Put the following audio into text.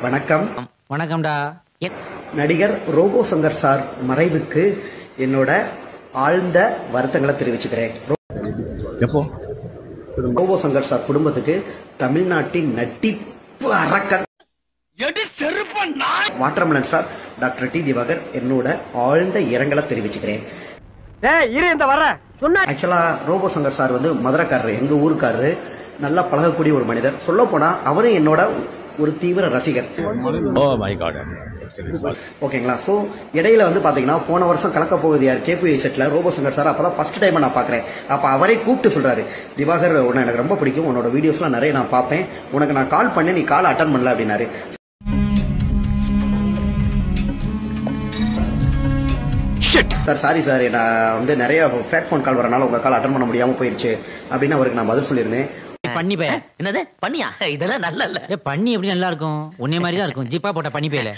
வணக்கம். வணக்கம்டா. நடிகர் robot Shankar sir மறைவுக்கு என்னோட ஆழ்ந்த வருத்தங்களை தெரிவிச்சுக்கிறேன். எப்போ ரோபோ சங்கர் சார் குடும்பத்துக்கு தமிழ்நாட்டின் நட்டிப்பு அரக்கன் watermelon sir doctor D Diwakar என்னோட ஆழ்ந்த இரங்கலை தெரிவிச்சுக்கிறேன். ஆக்சுவலா ரோபோ சங்கர் சார் வந்து மதுரைக்காரரு, எங்க ஊருக்காரரு, நல்லா பழகக்கூடிய ஒரு மனிதர். சொல்ல போனா அவரும் என்னோட ஒரு தீவிர ரசிகர். ஓகேங்களா. சோ இடையில வந்து பாத்தீங்கன்னா போன வருஷம் கலக்க போகுது யார் கேபிஐ செட்ல ரோபோ சங்கர் சார் அப்பதான் ஃபர்ஸ்ட் டைம் நான் பாக்குறேன். அப்ப அவரே கூப்பிட்டு சொல்றாரு, திவாகர் உன்னை எனக்கு ரொம்ப பிடிக்கும், உன்னோட வீடியோஸ்லாம் நிறைய நான் பார்ப்பேன், உனக்கு நான் கால் பண்ணேன், நீ கால் அட்டன் பண்ணல அப்படின்னாரு. சார் சாரி சார், நான் வந்து நிறைய ஃபேக் ஃபோன் கால் வரனால உங்க கால் அட்டன் பண்ண முடியாம போயிருச்சு அப்படின்னு அவருக்கு நான் பதில் சொல்லியிருந்தேன். பண்ணி பே என்னது பண்ணியா? இதெல்லாம் நல்லா இல்ல. பண்ணி எப்படி நல்லா இருக்கும்? உன்னை மாதிரி தான் இருக்கும். ஜிப்பா போட்ட பண்ணி பேல